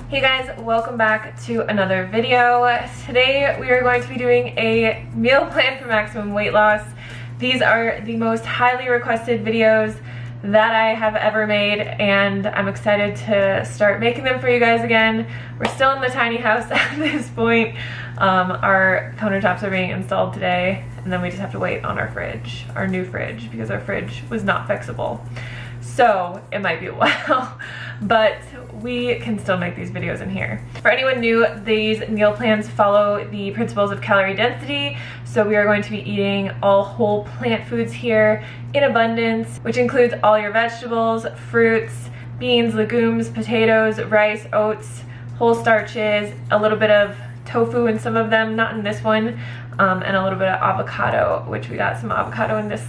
Hey guys, welcome back to another video. Today we are going to be doing a meal plan for maximum weight loss. These are the most highly requested videos that I have ever made, and I'm excited to start making them for you guys again. We're still in the tiny house at this point. Our countertops are being installed today, and then we just have to wait on our fridge, our new fridge, because our fridge was not fixable. So it might be a while, but we can still make these videos in here. For anyone new, these meal plans follow the principles of calorie density. So we are going to be eating all whole plant foods here in abundance, which includes all your vegetables, fruits, beans, legumes, potatoes, rice, oats, whole starches, a little bit of tofu in some of them, not in this one, and a little bit of avocado, which we got some avocado in this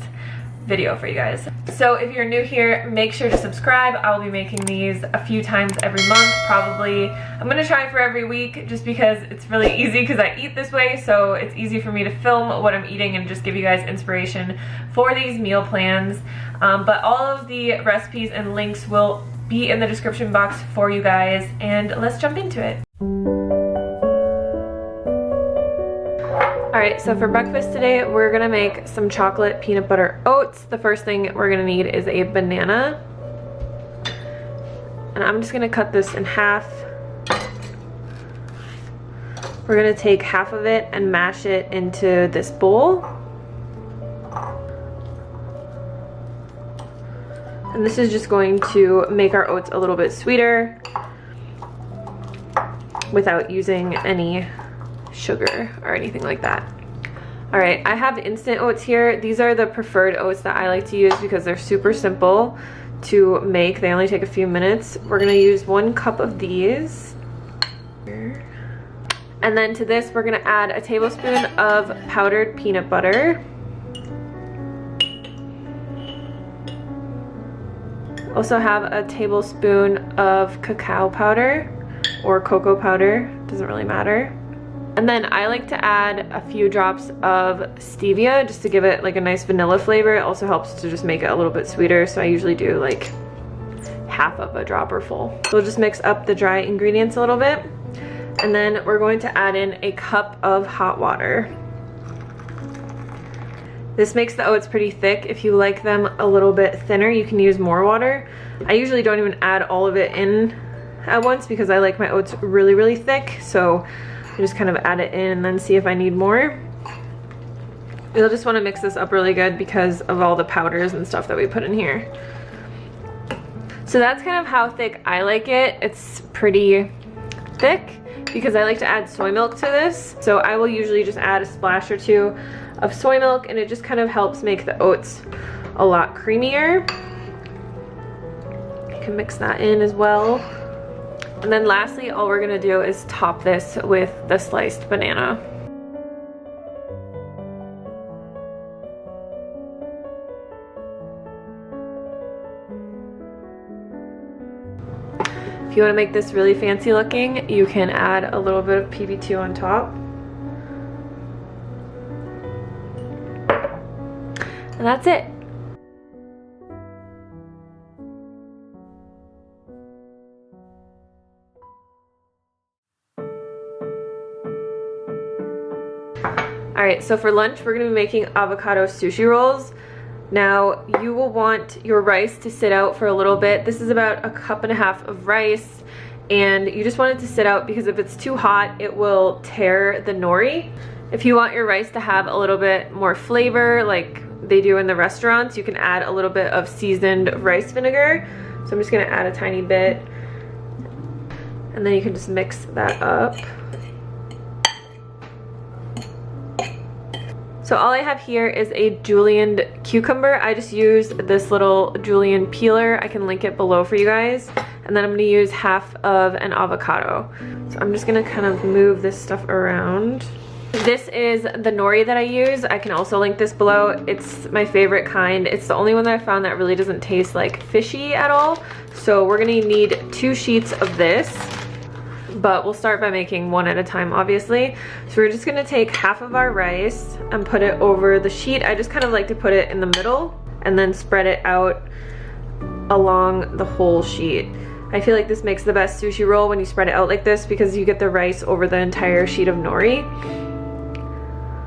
video for you guys. So if you're new here, make sure to subscribe. I'll be making these a few times every month, probably. I'm gonna try for every week just because it's really easy because I eat this way, so it's easy for me to film what I'm eating and just give you guys inspiration for these meal plans. But all of the recipes and links will be in the description box for you guys, and let's jump into it. Alright, so for breakfast today, we're gonna make some chocolate peanut butter oats. The first thing we're gonna need is a banana. And I'm just gonna cut this in half. We're gonna take half of it and mash it into this bowl. And this is just going to make our oats a little bit sweeter without using any sugar or anything like that. All right, I have instant oats here. These are the preferred oats that I like to use because they're super simple to make. They only take a few minutes. We're gonna use 1 cup of these. And then to this, we're gonna add a tablespoon of powdered peanut butter. Also have a tablespoon of cacao powder or cocoa powder, doesn't really matter. And then I like to add a few drops of stevia just to give it like a nice vanilla flavor. It also helps to just make it a little bit sweeter, so I usually do like half of a drop or full. So we'll just mix up the dry ingredients a little bit. And then we're going to add in a cup of hot water. This makes the oats pretty thick. If you like them a little bit thinner, you can use more water. I usually don't even add all of it in at once because I like my oats really, really thick. So I just kind of add it in and then see if I need more. You'll just want to mix this up really good because of all the powders and stuff that we put in here. So that's kind of how thick I like it. It's pretty thick because I like to add soy milk to this. So I will usually just add a splash or two of soy milk, and it just kind of helps make the oats a lot creamier. You can mix that in as well. And then lastly, all we're gonna do is top this with the sliced banana. If you wanna make this really fancy looking, you can add a little bit of PB2 on top. And that's it. Alright, so for lunch we're going to be making avocado sushi rolls. Now you will want your rice to sit out for a little bit. This is about 1.5 cups of rice, and you just want it to sit out because if it's too hot it will tear the nori. If you want your rice to have a little bit more flavor like they do in the restaurants, you can add a little bit of seasoned rice vinegar. So I'm just going to add a tiny bit, and then you can just mix that up. So all I have here is a julienned cucumber. I just used this little julienne peeler. I can link it below for you guys. And then I'm gonna use half of an avocado. So I'm just gonna kind of move this stuff around. This is the nori that I use. I can also link this below. It's my favorite kind. It's the only one that I found that really doesn't taste like fishy at all. So we're gonna need 2 sheets of this. But we'll start by making one at a time, obviously. So we're just gonna take half of our rice and put it over the sheet. I just kind of like to put it in the middle and then spread it out along the whole sheet. I feel like this makes the best sushi roll when you spread it out like this because you get the rice over the entire sheet of nori.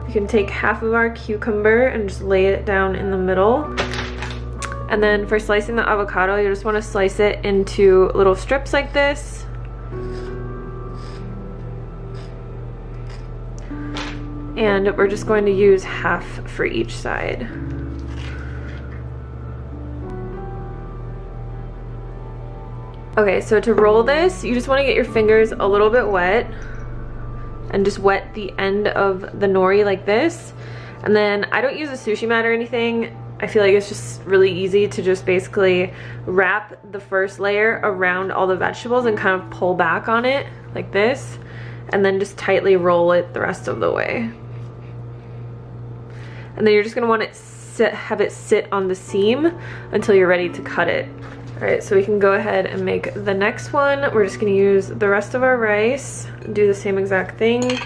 You can take half of our cucumber and just lay it down in the middle. And then for slicing the avocado, you just want to slice it into little strips like this. And we're just going to use half for each side. Okay, so to roll this, you just want to get your fingers a little bit wet and just wet the end of the nori like this. And then I don't use a sushi mat or anything. I feel like it's just really easy to just basically wrap the first layer around all the vegetables and kind of pull back on it like this, and then just tightly roll it the rest of the way. And then you're just gonna want it have it sit on the seam until you're ready to cut it. All right, so we can go ahead and make the next one. We're just gonna use the rest of our rice, do the same exact thing.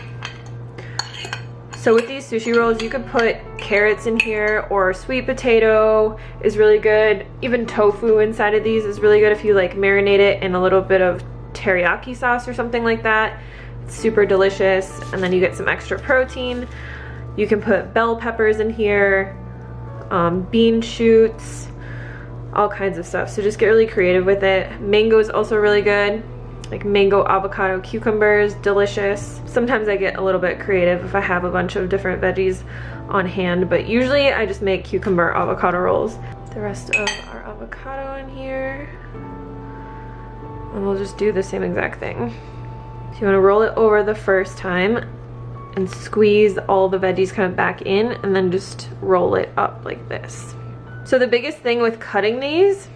So with these sushi rolls, you could put carrots in here, or sweet potato is really good. Even tofu inside of these is really good if you like marinate it in a little bit of teriyaki sauce or something like that. It's super delicious, and then you get some extra protein. You can put bell peppers in here, bean shoots, all kinds of stuff. So just get really creative with it. Mango is also really good. Like mango, avocado, cucumbers, delicious. Sometimes I get a little bit creative if I have a bunch of different veggies on hand, but usually I just make cucumber avocado rolls. The rest of our avocado in here. And we'll just do the same exact thing. So you want to roll it over the first time and squeeze all the veggies kind of back in, and then just roll it up like this. So the biggest thing with cutting these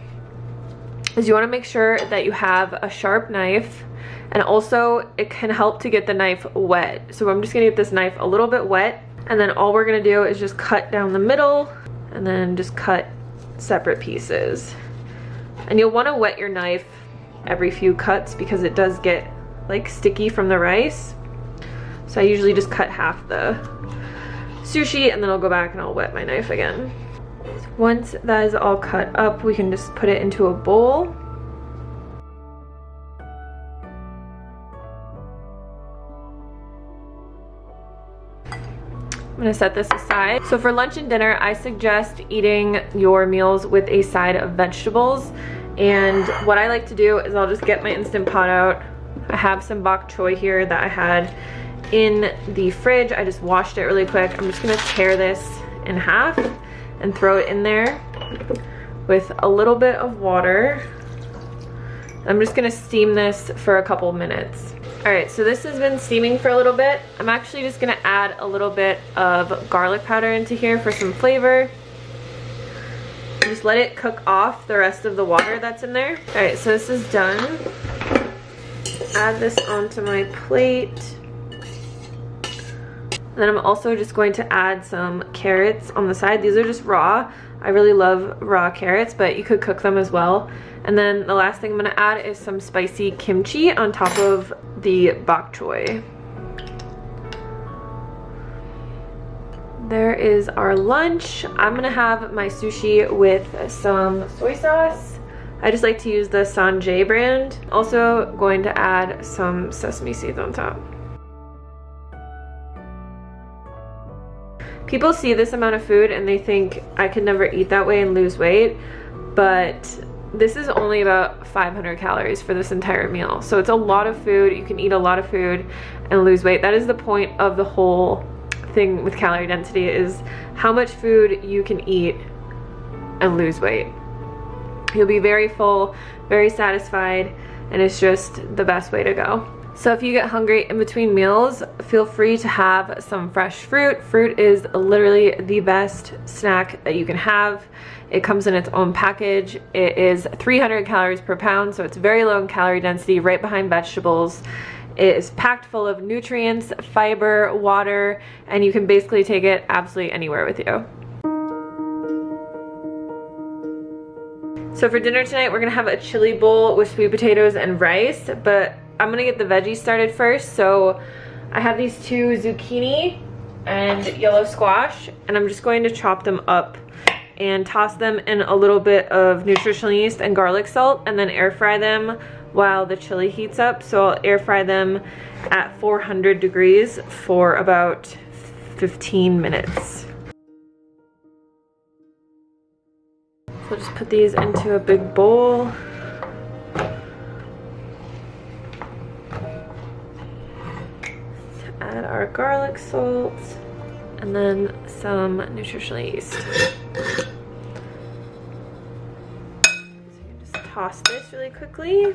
is you want to make sure that you have a sharp knife, and also it can help to get the knife wet. So I'm just gonna get this knife a little bit wet, and then all we're gonna do is just cut down the middle and then just cut separate pieces. And you'll want to wet your knife every few cuts because it does get like sticky from the rice. So I usually just cut half the sushi and then I'll go back and I'll wet my knife again. Once that is all cut up, we can just put it into a bowl. I'm gonna set this aside. So for lunch and dinner, I suggest eating your meals with a side of vegetables. And what I like to do is I'll just get my Instant Pot out. I have some bok choy here that I had in the fridge. I just washed it really quick. I'm just gonna tear this in half and throw it in there with a little bit of water. I'm just gonna steam this for a couple minutes. All right, so this has been steaming for a little bit. I'm actually just gonna add a little bit of garlic powder into here for some flavor. Just let it cook off the rest of the water that's in there. All right, so this is done. Add this onto my plate. And then I'm also just going to add some carrots on the side. These are just raw. I really love raw carrots, but you could cook them as well. And then the last thing I'm gonna add is some spicy kimchi on top of the bok choy. There is our lunch. I'm gonna have my sushi with some soy sauce. I just like to use the Sanjay brand. Also going to add some sesame seeds on top. People see this amount of food and they think I could never eat that way and lose weight, but this is only about 500 calories for this entire meal. So it's a lot of food. You can eat a lot of food and lose weight. That is the point of the whole thing with calorie density, is how much food you can eat and lose weight. You'll be very full, very satisfied, and it's just the best way to go. So if you get hungry in between meals, feel free to have some fresh fruit. Fruit is literally the best snack that you can have. It comes in its own package. It is 300 calories per pound, so it's very low in calorie density, right behind vegetables. It is packed full of nutrients, fiber, water, and you can basically take it absolutely anywhere with you. So for dinner tonight, we're gonna have a chili bowl with sweet potatoes and rice, but I'm gonna get the veggies started first. So I have these two zucchini and yellow squash, and I'm just going to chop them up and toss them in a little bit of nutritional yeast and garlic salt, and then air fry them while the chili heats up. So I'll air fry them at 400 degrees for about 15 minutes. So just put these into a big bowl. Add our garlic salt and then some nutritional yeast. So you just toss this really quickly.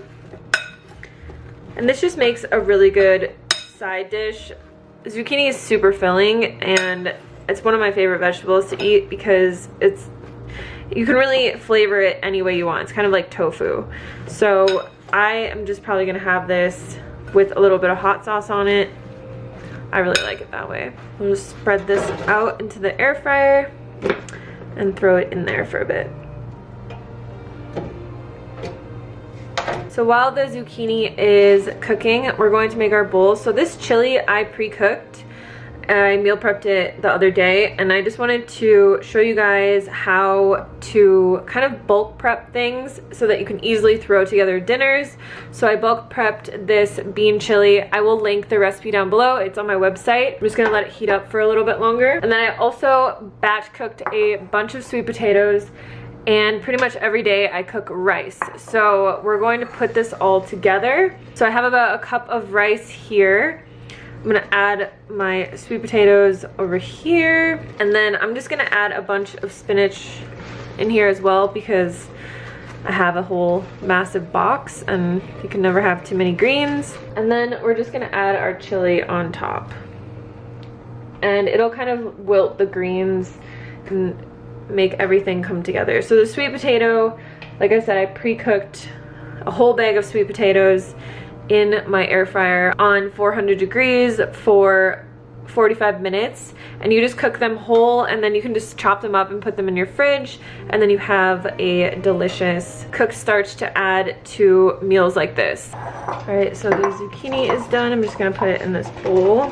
And this just makes a really good side dish. Zucchini is super filling and it's one of my favorite vegetables to eat because you can really flavor it any way you want. It's kind of like tofu. So I am just probably gonna have this with a little bit of hot sauce on it. I really like it that way. We'll just spread this out into the air fryer and throw it in there for a bit. So while the zucchini is cooking, we're going to make our bowls. So this chili I pre-cooked. I meal prepped it the other day, and I just wanted to show you guys how to kind of bulk prep things so that you can easily throw together dinners. So I bulk prepped this bean chili. I will link the recipe down below. It's on my website. I'm just gonna let it heat up for a little bit longer. And then I also batch cooked a bunch of sweet potatoes, and pretty much every day I cook rice. So we're going to put this all together. So I have about a cup of rice here. I'm gonna add my sweet potatoes over here, and then I'm just gonna add a bunch of spinach in here as well because I have a whole massive box and you can never have too many greens. And then we're just gonna add our chili on top, and it'll kind of wilt the greens and make everything come together. So the sweet potato, like I said, I pre-cooked a whole bag of sweet potatoes in my air fryer on 400 degrees for 45 minutes, and you just cook them whole, and then you can just chop them up and put them in your fridge, and then you have a delicious cooked starch to add to meals like this. All right, so the zucchini is done. I'm just gonna put it in this bowl,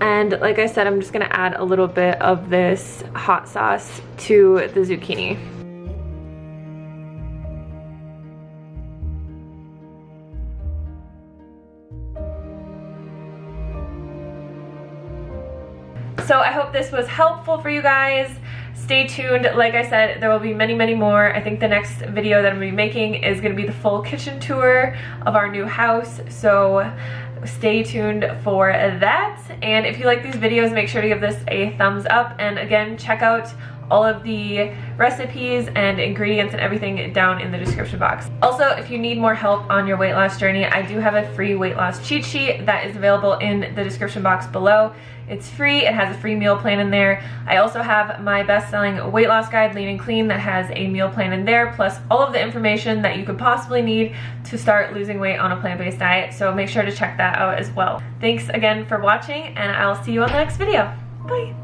and like I said, I'm just gonna add a little bit of this hot sauce to the zucchini. So I hope this was helpful for you guys. Stay tuned. Like I said, there will be many, many more. I think the next video that I'm gonna be making is gonna be the full kitchen tour of our new house. So stay tuned for that. And if you like these videos, make sure to give this a thumbs up. And again, check out all of the recipes and ingredients and everything down in the description box. Also, if you need more help on your weight loss journey, I do have a free weight loss cheat sheet that is available in the description box below. It's free. It has a free meal plan in there. I also have my best-selling weight loss guide, Lean and Clean, that has a meal plan in there, plus all of the information that you could possibly need to start losing weight on a plant-based diet. So make sure to check that out as well. Thanks again for watching, and I'll see you on the next video. Bye.